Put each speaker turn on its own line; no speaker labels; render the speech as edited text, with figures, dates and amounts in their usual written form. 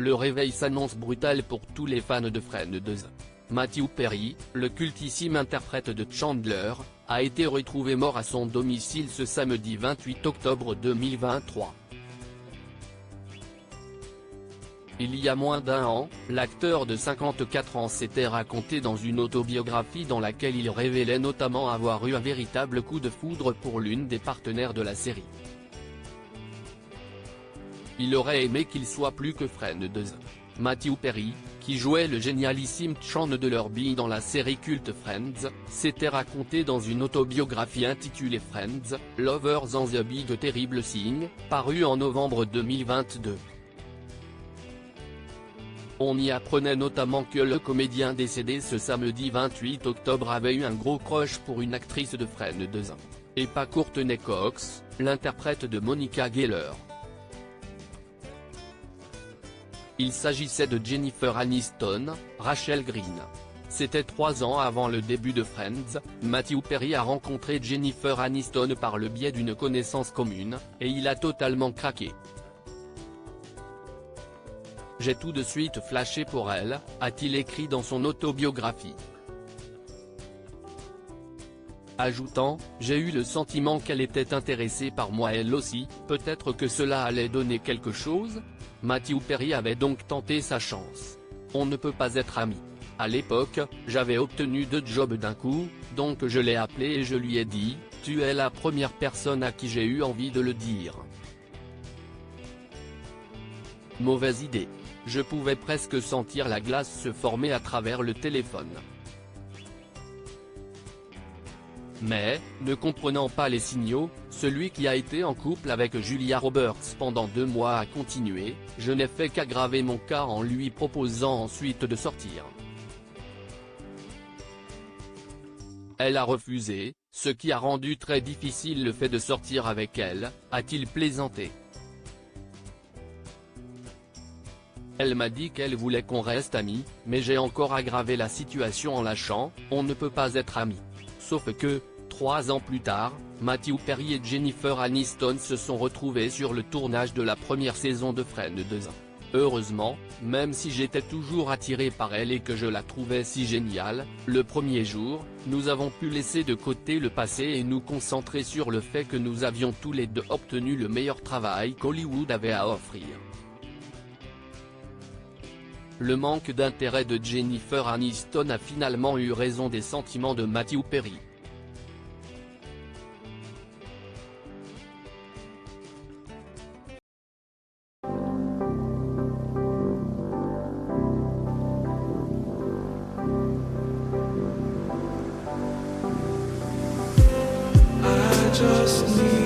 Le réveil s'annonce brutal pour tous les fans de Friends. Matthew Perry, le cultissime interprète de Chandler, a été retrouvé mort à son domicile ce samedi 28 octobre 2023. Il y a moins d'un an, l'acteur de 54 ans s'était raconté dans une autobiographie dans laquelle il révélait notamment avoir eu un véritable coup de foudre pour l'une des partenaires de la série. Il aurait aimé qu'il soit plus que Friends. Matthew Perry, qui jouait le génialissime Chandler Bing dans la série culte Friends, s'était raconté dans une autobiographie intitulée Friends, Lovers and the Big Terrible Thing, parue en novembre 2022. On y apprenait notamment que le comédien décédé ce samedi 28 octobre avait eu un gros crush pour une actrice de Friends, et pas Courtney Cox, l'interprète de Monica Geller. Il s'agissait de Jennifer Aniston, Rachel Green. C'était 3 ans avant le début de Friends, Matthew Perry a rencontré Jennifer Aniston par le biais d'une connaissance commune, et il a totalement craqué. J'ai tout de suite flashé pour elle, a-t-il écrit dans son autobiographie. Ajoutant, j'ai eu le sentiment qu'elle était intéressée par moi elle aussi, peut-être que cela allait donner quelque chose. Matthew Perry avait donc tenté sa chance. On ne peut pas être amis. À l'époque, j'avais obtenu 2 jobs d'un coup, donc je l'ai appelé et je lui ai dit, tu es la première personne à qui j'ai eu envie de le dire. Mauvaise idée. Je pouvais presque sentir la glace se former à travers le téléphone. Mais, ne comprenant pas les signaux, celui qui a été en couple avec Julia Roberts pendant 2 mois a continué, je n'ai fait qu'aggraver mon cas en lui proposant ensuite de sortir. Elle a refusé, ce qui a rendu très difficile le fait de sortir avec elle, a-t-il plaisanté. Elle m'a dit qu'elle voulait qu'on reste amis, mais j'ai encore aggravé la situation en lâchant, on ne peut pas être amis. Sauf que, 3 ans plus tard, Matthew Perry et Jennifer Aniston se sont retrouvés sur le tournage de la première saison de Friends. Heureusement, même si j'étais toujours attiré par elle et que je la trouvais si géniale, le premier jour, nous avons pu laisser de côté le passé et nous concentrer sur le fait que nous avions tous les deux obtenu le meilleur travail qu'Hollywood avait à offrir. Le manque d'intérêt de Jennifer Aniston a finalement eu raison des sentiments de Matthew Perry.
I just need